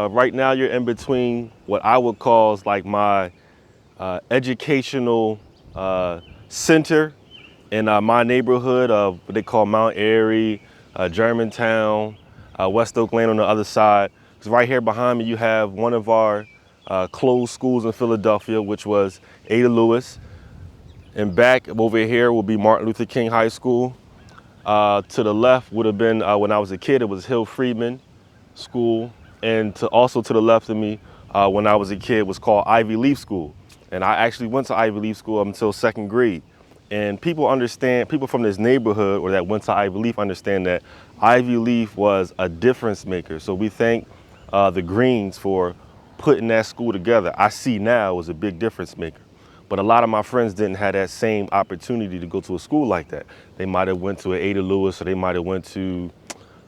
Right now you're in between what I would call is like my educational center in my neighborhood of what they call Mount Airy, Germantown, West Oak Lane on the other side. Because right here behind me you have one of our closed schools in Philadelphia, which was Ada Lewis. And back over here will be Martin Luther King High School. To the left would have been, when I was a kid, it was Hill Friedman School. And also to the left of me, when I was a kid, was called Ivy Leaf School. And I actually went to Ivy Leaf School up until second grade. And people from this neighborhood or that went to Ivy Leaf understand that Ivy Leaf was a difference maker. So we thank the Greens for putting that school together. I see now it was a big difference maker. But a lot of my friends didn't have that same opportunity to go to a school like that. They might have went to an Ada Lewis, or they might have went to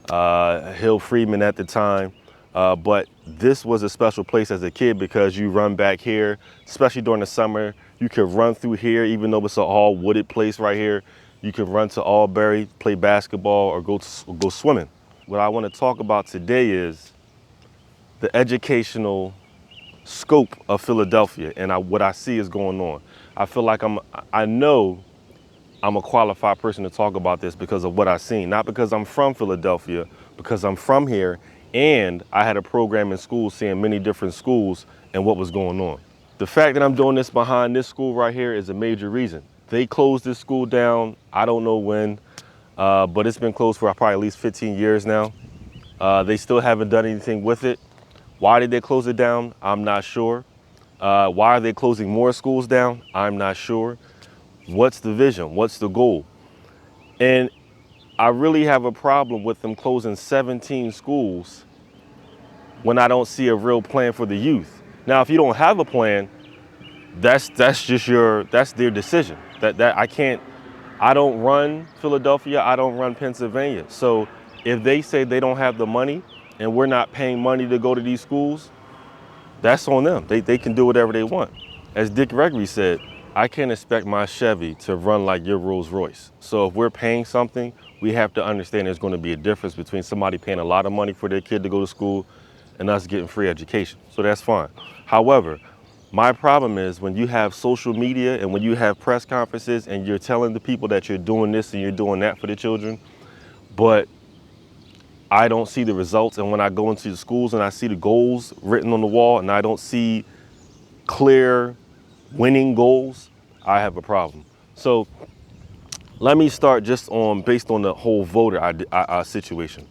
Hill Friedman at the time. But this was a special place as a kid because you run back here, especially during the summer. You could run through here, even though it's an all wooded place right here. You could run to Albury, play basketball, or go swimming. What I want to talk about today is the educational scope of Philadelphia and what I see is going on. I feel like I know I'm a qualified person to talk about this because of what I've seen, not because I'm from Philadelphia, because I'm from here and I had a program in school seeing many different schools and what was going on. The fact that I'm doing this behind this school right here is a major reason. They closed this school down, I don't know when, but it's been closed for probably at least 15 years now. They still haven't done anything with it. Why did they close it down? I'm not sure. Why are they closing more schools down? I'm not sure. What's the vision? What's the goal? And I really have a problem with them closing 17 schools when I don't see a real plan for the youth. Now, if you don't have a plan, that's their decision. I don't run Philadelphia, I don't run Pennsylvania. So if they say they don't have the money and we're not paying money to go to these schools, that's on them. They can do whatever they want. As Dick Gregory said, I can't expect my Chevy to run like your Rolls Royce. So if we're paying something, we have to understand there's going to be a difference between somebody paying a lot of money for their kid to go to school and us getting free education. So that's fine. However, my problem is when you have social media and when you have press conferences and you're telling the people that you're doing this and you're doing that for the children, but I don't see the results. And when I go into the schools and I see the goals written on the wall and I don't see clear winning goals, I have a problem. So let me start just based on the whole voter situation.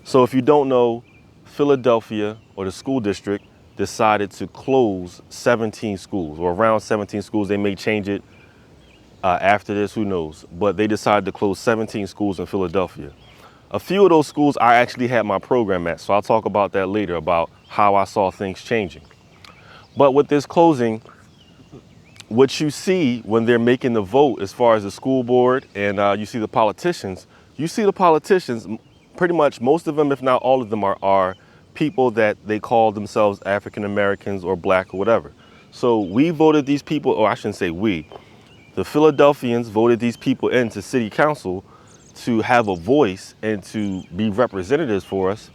So if you don't know, Philadelphia or the school district decided to close 17 schools or around 17 schools. They may change it after this, who knows? But they decided to close 17 schools in Philadelphia. A few of those schools I actually had my program at, so I'll talk about that later, about how I saw things changing. But with this closing, what you see when they're making the vote as far as the school board and you see the politicians, pretty much most of them, if not all of them, are people that they call themselves African Americans or black or whatever. So we voted these people, or I shouldn't say we, the Philadelphians voted these people into city council to have a voice and to be representatives for us.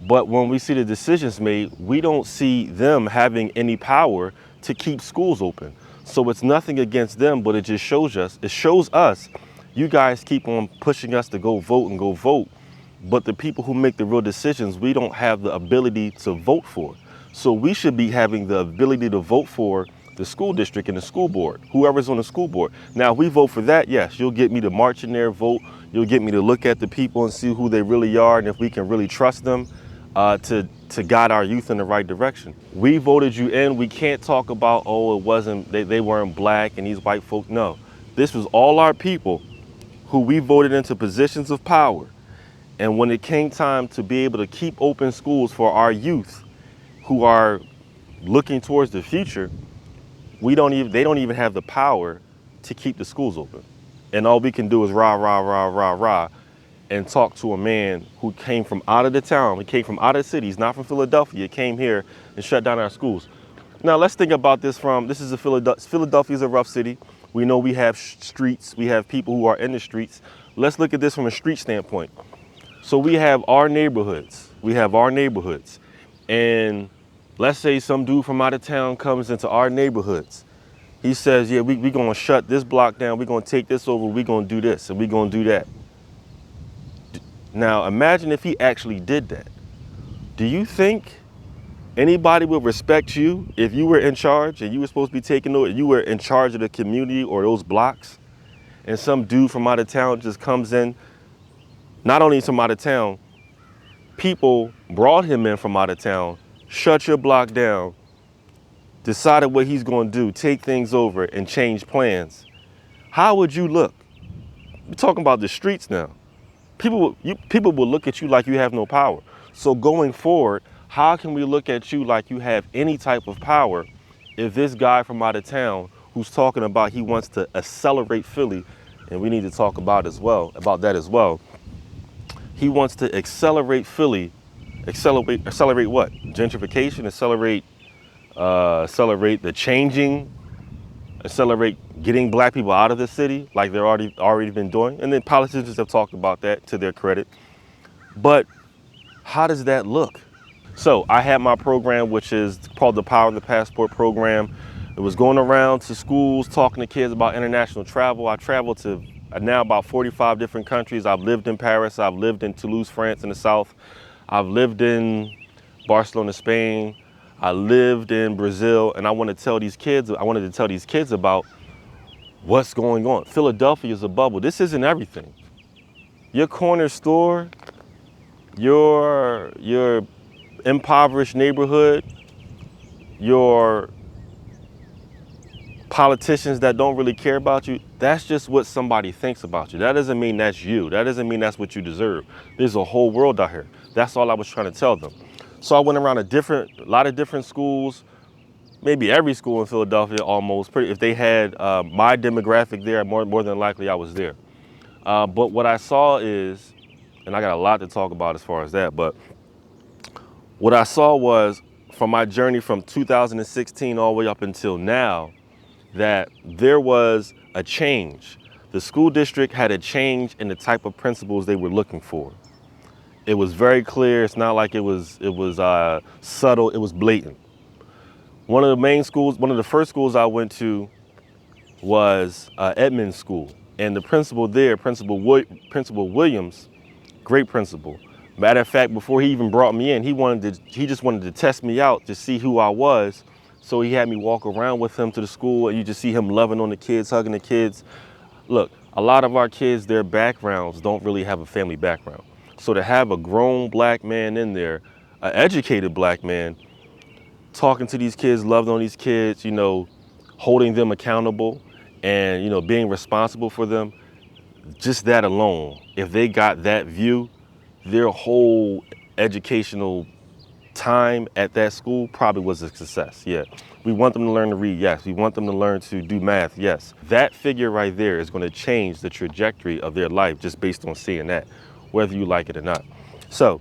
But when we see the decisions made, we don't see them having any power to keep schools open. So it's nothing against them, but it just shows us, you guys keep on pushing us to go vote. But the people who make the real decisions, we don't have the ability to vote for. So we should be having the ability to vote for the school district and the school board, whoever's on the school board. Now, if we vote for that, yes, you'll get me to march in there, vote. You'll get me to look at the people and see who they really are and if we can really trust them to guide our youth in the right direction. We voted you in. We can't talk about, oh, it wasn't, they weren't black and these white folk. No, this was all our people who we voted into positions of power. And when it came time to be able to keep open schools for our youth who are looking towards the future, they don't even have the power to keep the schools open. And all we can do is rah, and talk to a man who came from out of the town. He came from out of the city. He's not from Philadelphia. He came here and shut down our schools. Now let's think about this Philadelphia is a rough city. We know we have streets. We have people who are in the streets. Let's look at this from a street standpoint. So we have our neighborhoods. And let's say some dude from out of town comes into our neighborhoods. He says, yeah, we gonna shut this block down, we gonna take this over, we gonna do this, and we gonna do that. Now, imagine if he actually did that. Do you think anybody would respect you if you were in charge and you were supposed to be taking over, you were in charge of the community or those blocks, and some dude from out of town just comes in? Not only from out of town, people brought him in from out of town, shut your block down, decided what he's going to do, take things over and change plans. How would you look? We're talking about the streets now. People will look at you like you have no power. So going forward, how can we look at you like you have any type of power if this guy from out of town who's talking about he wants to accelerate Philly, and we need to talk about that as well. He wants to accelerate Philly, accelerate what? Gentrification, accelerate the changing, accelerate getting black people out of the city like they're already been doing. And then politicians have talked about that to their credit. But how does that look? So I had my program, which is called the Power of the Passport program. It was going around to schools, talking to kids about international travel. I traveled to now about 45 different countries. I've lived in Paris. I've lived in Toulouse, France in the south. I've lived in Barcelona, Spain. I lived in Brazil, and I wanted to tell these kids about what's going on. Philadelphia is a bubble. This isn't everything. Your corner store, your impoverished neighborhood, your politicians that don't really care about you, that's just what somebody thinks about you. That doesn't mean that's you. That doesn't mean that's what you deserve. There's a whole world out here. That's all I was trying to tell them. So I went around a lot of different schools, maybe every school in Philadelphia almost. If they had my demographic there, more than likely I was there. But what I saw is, and I got a lot to talk about as far as that, but what I saw was from my journey from 2016 all the way up until now, that there was a change. The school district had a change in the type of principals they were looking for. It was very clear. It's not like it was subtle. It was blatant. One of the first schools I went to was Edmonds School, and the principal there, Principal Williams, great principal. Matter of fact, before he even brought me in, he just wanted to test me out to see who I was. So he had me walk around with him to the school, and you just see him loving on the kids, hugging the kids. Look, a lot of our kids, their backgrounds don't really have a family background. So to have a grown black man in there, an educated black man, talking to these kids, loving on these kids, holding them accountable and, being responsible for them, just that alone, if they got that view, their whole educational time at that school probably was a success. Yeah, we want them to learn to read. Yes, we want them to learn to do math. Yes, that figure right there is going to change the trajectory of their life just based on seeing that, whether you like it or not. So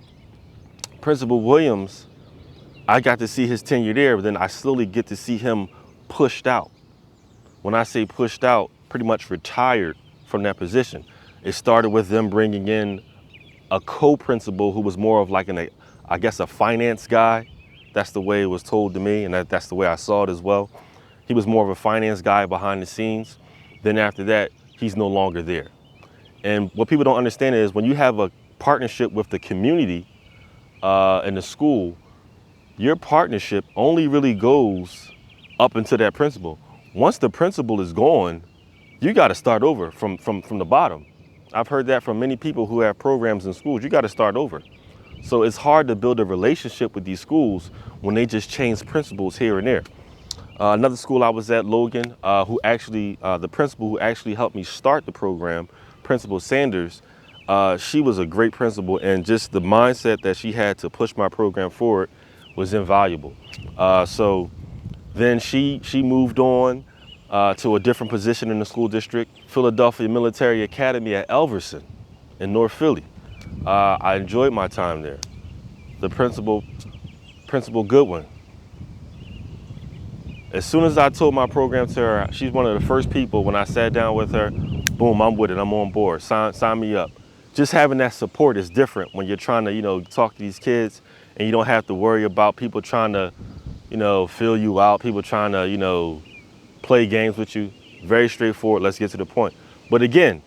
Principal Williams, I got to see his tenure there, but then I slowly get to see him pushed out. When I say pushed out, pretty much retired from that position. It started with them bringing in a co-principal who was more of like a finance guy. That's the way it was told to me, and that's the way I saw it as well. He was more of a finance guy behind the scenes. Then after that, he's no longer there. And what people don't understand is when you have a partnership with the community and the school, your partnership only really goes up into that principal. Once the principal is gone, you got to start over from the bottom. I've heard that from many people who have programs in schools. You got to start over. So it's hard to build a relationship with these schools when they just change principals here and there. Another school I was at, Logan, the principal who actually helped me start the program, Principal Sanders, she was a great principal, and just the mindset that she had to push my program forward was invaluable. So then she moved on to a different position in the school district, Philadelphia Military Academy at Elverson in North Philly. I enjoyed my time there. The Principal Goodwin. As soon as I told my program to her, she's one of the first people when I sat down with her, boom, I'm with it, I'm on board, sign me up. Just having that support is different when you're trying to, talk to these kids and you don't have to worry about people trying to, fill you out, people trying to, play games with you. Very straightforward. Let's get to the point. But again,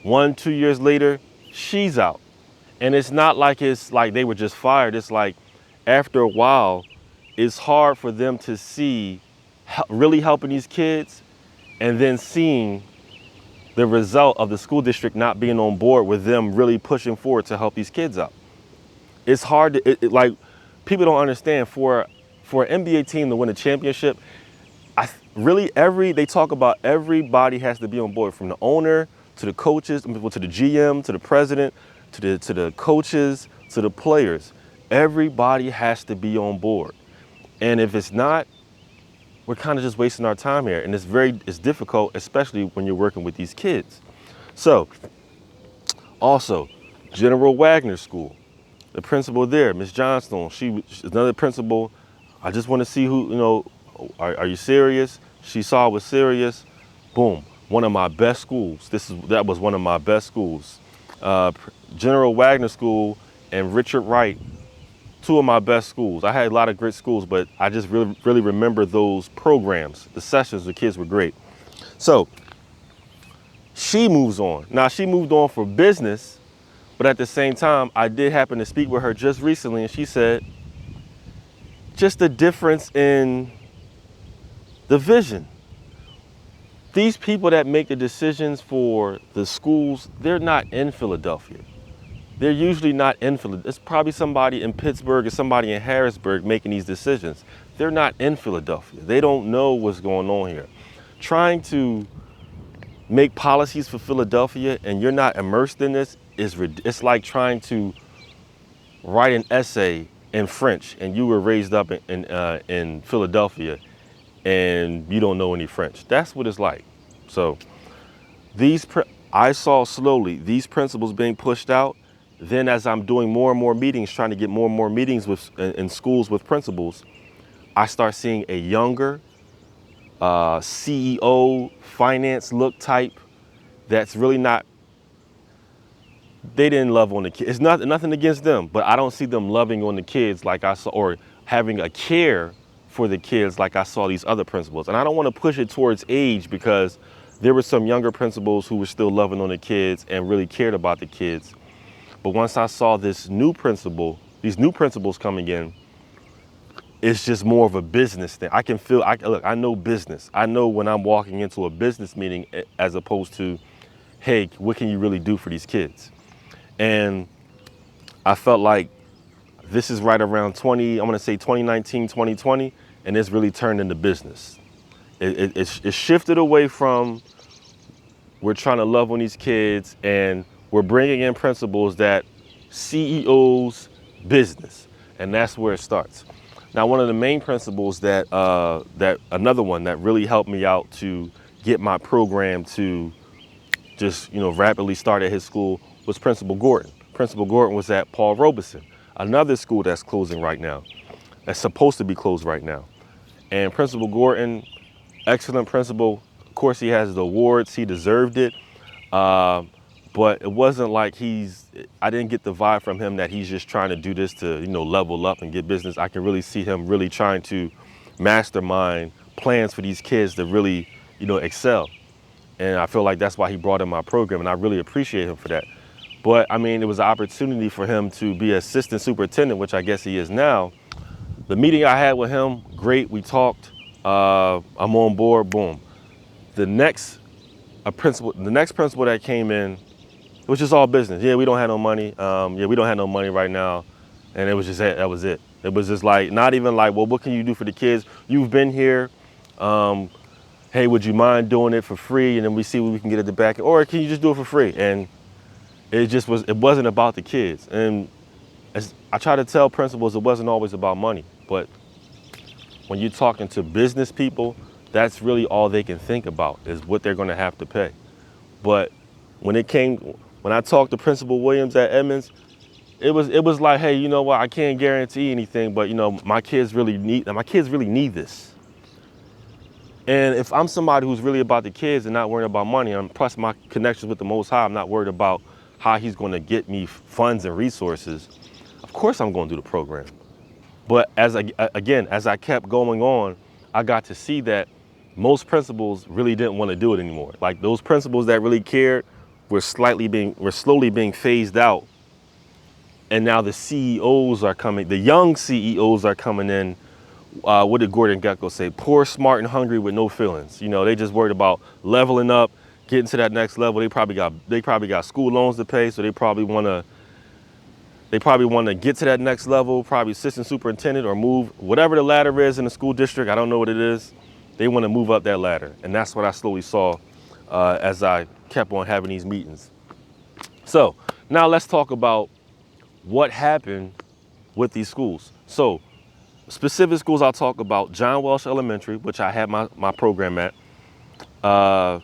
1, 2 years later, she's out. And it's not like it's like they were just fired. It's like after a while, it's hard for them to see really helping these kids and then seeing the result of the school district not being on board with them really pushing forward to help these kids out. It's hard to, like, people don't understand for an NBA team to win a championship, they talk about everybody has to be on board, from the owner to the coaches, to the GM, to the president, to the coaches, to the players. Everybody has to be on board. And if it's not, we're kind of just wasting our time here. And it's difficult, especially when you're working with these kids. So, also, General Wagner School, the principal there, Miss Johnstone, she's another principal. I just want to see who, are you serious? She saw I was serious. Boom, one of my best schools. That was one of my best schools. General Wagner School and Richard Wright, two of my best schools. I had a lot of great schools, but I just really remember those programs. The sessions, the kids were great. So she moves on. Now, she moved on for business, but at the same time, I did happen to speak with her just recently, and she said, just the difference in the vision. These people that make the decisions for the schools, they're not in Philadelphia. They're usually not in Philadelphia. It's probably somebody in Pittsburgh or somebody in Harrisburg making these decisions. They're not in Philadelphia. They don't know what's going on here. Trying to make policies for Philadelphia and you're not immersed in this it's like trying to write an essay in French and you were raised up in Philadelphia and you don't know any French. That's what it's like. So I saw slowly these principles being pushed out. Then as I'm doing more and more meetings, trying to get more and more meetings in schools with principals, I start seeing a younger CEO, finance look type that's really not, they didn't love on the kids. It's nothing against them, but I don't see them loving on the kids like I saw, or having a care for the kids like I saw these other principals. And I don't want to push it towards age, because there were some younger principals who were still loving on the kids and really cared about the kids. But once I saw these new principals coming in, it's just more of a business thing. I can feel, I know business. I know when I'm walking into a business meeting as opposed to, hey, what can you really do for these kids? And I felt like this is right around 2019, 2020, and it's really turned into business. It shifted away from, we're trying to love on these kids, and we're bringing in principles that CEOs business, and that's where it starts. Now, one of the main principles that another one that really helped me out to get my program to just rapidly start at his school was Principal Gordon. Principal Gordon was at Paul Robeson, another school that's closing right now, that's supposed to be closed right now. And Principal Gordon, excellent principal. Of course, he has the awards. He deserved it. But it wasn't like I didn't get the vibe from him that he's just trying to do this to, level up and get business. I can really see him really trying to mastermind plans for these kids to really, excel. And I feel like that's why he brought in my program, and I really appreciate him for that. But I mean, it was an opportunity for him to be assistant superintendent, which I guess he is now. The meeting I had with him, great, we talked, I'm on board, boom. The next principal that came in, it was just all business. Yeah, we don't have no money. We don't have no money right now. And it was just that was it. It was just like, not even like, well, what can you do for the kids? You've been here. Hey, would you mind doing it for free? And then we see what we can get at the back. Or can you just do it for free? And it wasn't about the kids. And as I try to tell principals, it wasn't always about money. But when you're talking to business people, that's really all they can think about is what they're going to have to pay. But when I talked to Principal Williams at Edmonds, it was like, hey, you know what? I can't guarantee anything, but my kids really need this. And if I'm somebody who's really about the kids and not worried about money, and plus my connections with the Most High, I'm not worried about how he's going to get me funds and resources. Of course, I'm going to do the program. But as I kept going on, I got to see that most principals really didn't want to do it anymore. Like those principals that really cared were slowly being phased out. And now the CEOs are coming, the young CEOs are coming in. What did Gordon Gekko say? Poor, smart, and hungry with no feelings. You know, they just worried about leveling up, getting to that next level. They probably got school loans to pay, so they probably want to get to that next level, probably assistant superintendent or move, whatever the ladder is in the school district. I don't know what it is. They want to move up that ladder. And that's what I slowly saw as I kept on having these meetings. So now let's talk about what happened with these schools. So specific schools I'll talk about: John Welsh Elementary, which I had my program at, Paul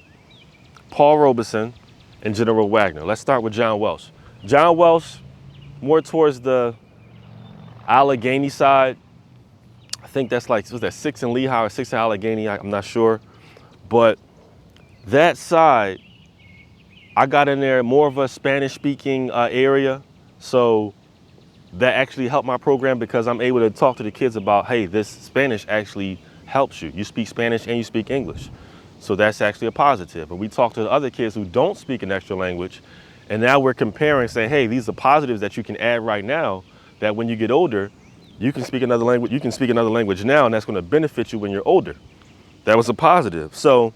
Robeson, and General Wagner. Let's start with John Welsh. John Welsh, more towards the Allegheny side. I think that's like, was that 6 in Lehigh or 6 in Allegheny? I'm not sure. But that side, I got in there more of a Spanish speaking area. So that actually helped my program because I'm able to talk to the kids about, hey, this Spanish actually helps you. You speak Spanish and you speak English. So that's actually a positive. And we talk to the other kids who don't speak an extra language. And now we're comparing, saying, hey, these are positives that you can add right now, that when you get older, you can speak another language. You can speak another language now, and that's going to benefit you when you're older. That was a positive. So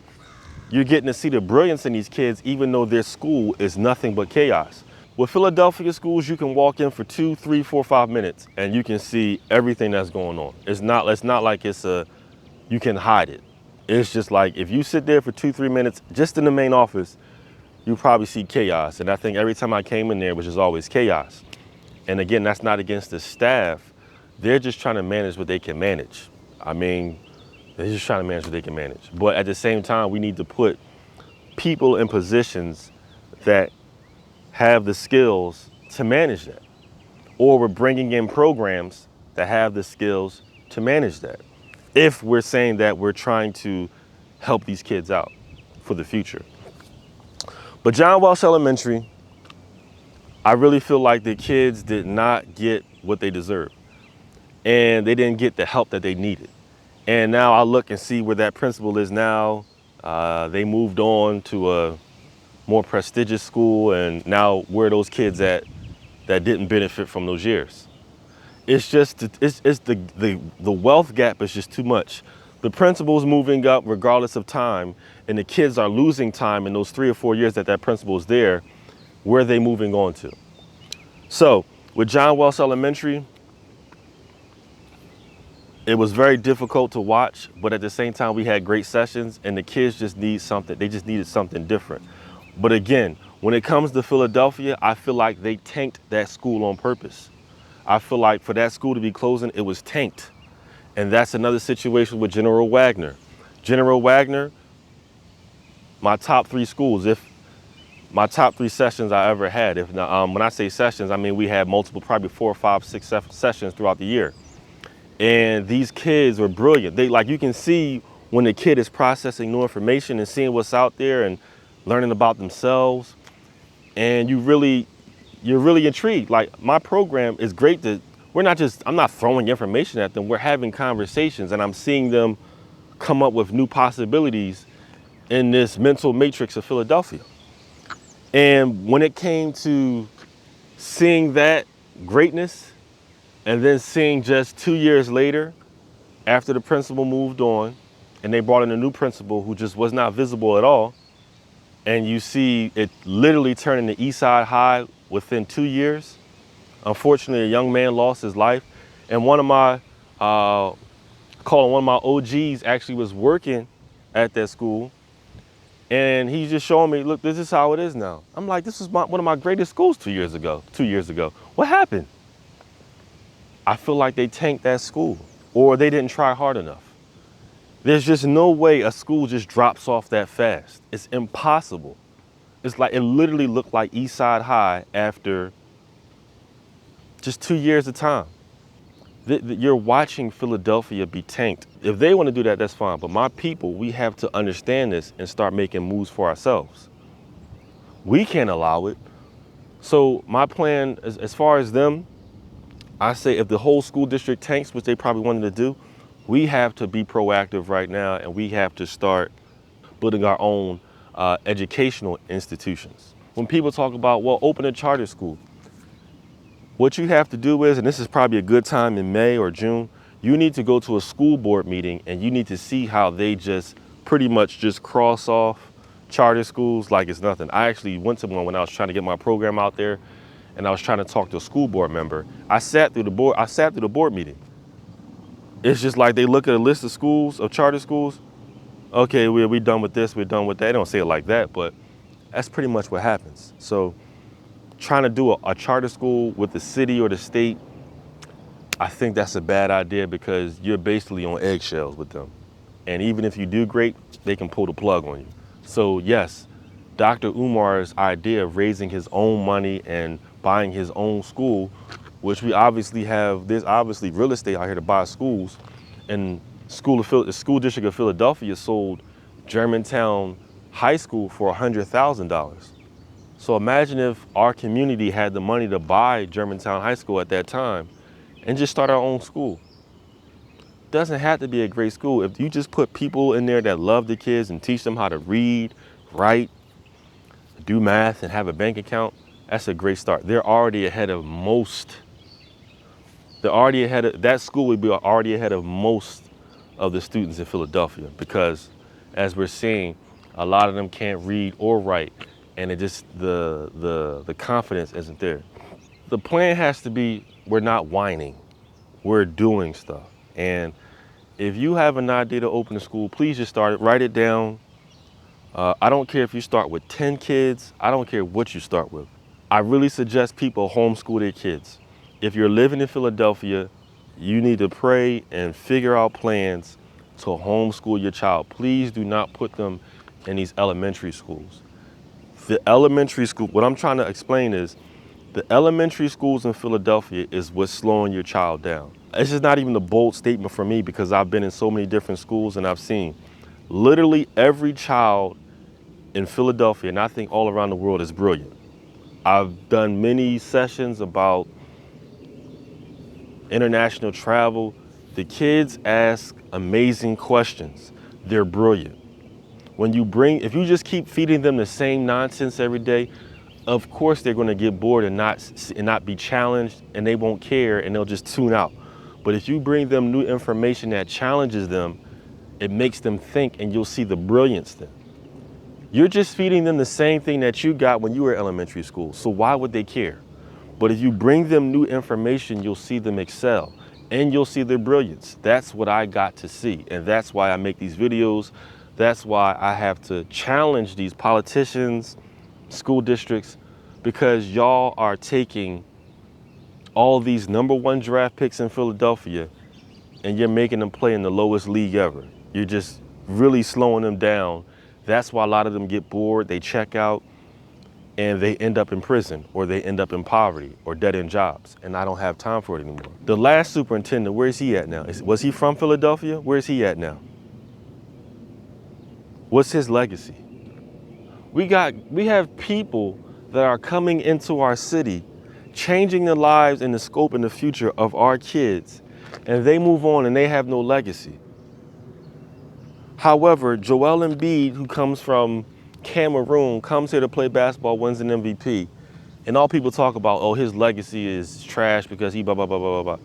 you're getting to see the brilliance in these kids, even though their school is nothing but chaos. With Philadelphia schools, you can walk in for 2, 3, 4, 5 minutes, and you can see everything that's going on. It's not like you can hide it. It's just like if you sit there for 2, 3 minutes, just in the main office, you probably see chaos. And I think every time I came in there, it was just always chaos. And again, that's not against the staff. They're just trying to manage what they can manage. I mean, they're just trying to manage what they can manage. But at the same time, we need to put people in positions that have the skills to manage that. Or we're bringing in programs that have the skills to manage that. If we're saying that we're trying to help these kids out for the future. But John Welsh Elementary, I really feel like the kids did not get what they deserved. And they didn't get the help that they needed. And now I look and see where that principal is now. They moved on to a more prestigious school, and now where are those kids at that didn't benefit from those years? It's just, the wealth gap is just too much. The principal's moving up regardless of time, and the kids are losing time in those 3 or 4 years that principal is there. Where are they moving on to? So with John Welsh Elementary, it was very difficult to watch, but at the same time, we had great sessions, and the kids just need something. They just needed something different. But again, when it comes to Philadelphia, I feel like they tanked that school on purpose. I feel like for that school to be closing, it was tanked. And that's another situation with General Wagner. General Wagner, my top 3 schools, my top 3 sessions I ever had. When I say sessions, I mean we had multiple, probably 4, 5, 6, 7 sessions throughout the year. And these kids were brilliant. You can see when the kid is processing new information and seeing what's out there and learning about themselves. And you're really intrigued. Like, my program is great I'm not throwing information at them. We're having conversations, and I'm seeing them come up with new possibilities in this mental matrix of Philadelphia. And when it came to seeing that greatness, and then seeing just 2 years later, after the principal moved on, and they brought in a new principal who just was not visible at all, and you see it literally turning to East Side High within 2 years. Unfortunately, a young man lost his life, and one of my OGs actually was working at that school, and he's just showing me, look, this is how it is now. I'm like, this was one of my greatest schools 2 years ago. What happened? I feel like they tanked that school, or they didn't try hard enough. There's just no way a school just drops off that fast. It's impossible. It's like, it literally looked like East Side High after just 2 years of time. You're watching Philadelphia be tanked. If they want to do that, that's fine. But my people, we have to understand this and start making moves for ourselves. We can't allow it. So my plan, as far as them, I say if the whole school district tanks, which they probably wanted to do, we have to be proactive right now, and we have to start building our own educational institutions. When people talk about, well, open a charter school, what you have to do is, and this is probably a good time in May or June, you need to go to a school board meeting and you need to see how they just pretty much just cross off charter schools like it's nothing. I actually went to one when I was trying to get my program out there, and I was trying to talk to a school board member. I sat through the board meeting. It's just like they look at a list of schools, of charter schools. Okay, we done with this, we're done with that. They don't say it like that, but that's pretty much what happens. So trying to do a charter school with the city or the state, I think that's a bad idea because you're basically on eggshells with them. And even if you do great, they can pull the plug on you. So yes, Dr. Umar's idea of raising his own money and buying his own school, which we obviously have, there's obviously real estate out here to buy schools. And the school district of Philadelphia sold Germantown High School for $100,000. So imagine if our community had the money to buy Germantown High School at that time and just start our own school. Doesn't have to be a great school. If you just put people in there that love the kids and teach them how to read, write, do math, and have a bank account, that's a great start. They're already ahead of most. That school would be already ahead of most of the students in Philadelphia because, as we're seeing, a lot of them can't read or write, and it just, the confidence isn't there. The plan has to be, we're not whining, we're doing stuff. And if you have an idea to open a school, please just start it, write it down. I don't care if you start with 10 kids, I don't care what you start with. I really suggest people homeschool their kids. If you're living in Philadelphia, you need to pray and figure out plans to homeschool your child. Please do not put them in these elementary schools. The elementary school, what I'm trying to explain is, the elementary schools in Philadelphia is what's slowing your child down. It's just not even a bold statement for me because I've been in so many different schools and I've seen literally every child in Philadelphia, and I think all around the world, is brilliant. I've done many sessions about international travel. The kids ask amazing questions. They're brilliant. If you just keep feeding them the same nonsense every day, of course they're going to get bored and not be challenged, and they won't care and they'll just tune out. But if you bring them new information that challenges them, it makes them think, and you'll see the brilliance then. You're just feeding them the same thing that you got when you were in elementary school, so why would they care? But if you bring them new information, you'll see them excel and you'll see their brilliance. That's what I got to see, and that's why I make these videos. That's why I have to challenge these politicians, school districts, because y'all are taking all these #1 draft picks in Philadelphia and you're making them play in the lowest league ever. You're just really slowing them down. That's why a lot of them get bored, they check out, and they end up in prison, or they end up in poverty or dead-end jobs, and I don't have time for it anymore. The last superintendent, where is he at now? Was he from Philadelphia? Where is he at now? What's his legacy? We have people that are coming into our city, changing the lives and the scope and the future of our kids, and they move on and they have no legacy. However, Joel Embiid, who comes from Cameroon, comes here to play basketball, wins an MVP, and all people talk about, oh, his legacy is trash because he blah, blah, blah, blah, blah.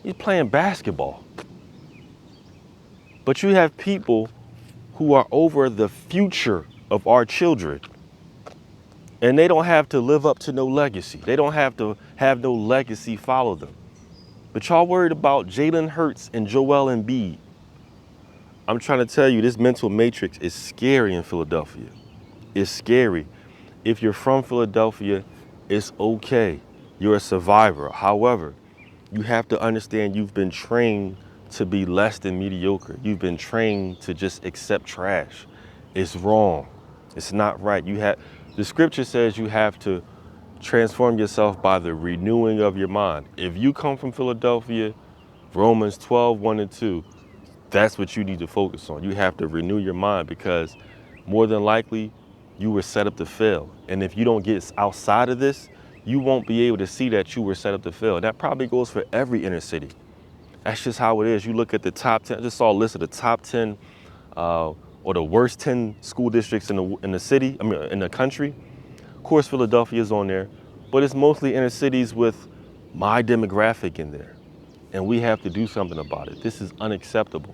He's playing basketball. But you have people who are over the future of our children, and they don't have to live up to no legacy. They don't have to have no legacy follow them. But y'all worried about Jalen Hurts and Joel Embiid. I'm trying to tell you, this mental matrix is scary in Philadelphia. It's scary. If you're from Philadelphia, it's okay. You're a survivor. However, you have to understand you've been trained to be less than mediocre. You've been trained to just accept trash. It's wrong. It's not right. The scripture says you have to transform yourself by the renewing of your mind. If you come from Philadelphia, Romans 12:1-2, that's what you need to focus on. You have to renew your mind because more than likely you were set up to fail. And if you don't get outside of this, you won't be able to see that you were set up to fail. That probably goes for every inner city. That's just how it is. You look at the top 10, I just saw a list of the top 10 or the worst 10 school districts in the city, I mean, in the country. Of course, Philadelphia is on there, but it's mostly inner cities with my demographic in there. And we have to do something about it. This is unacceptable.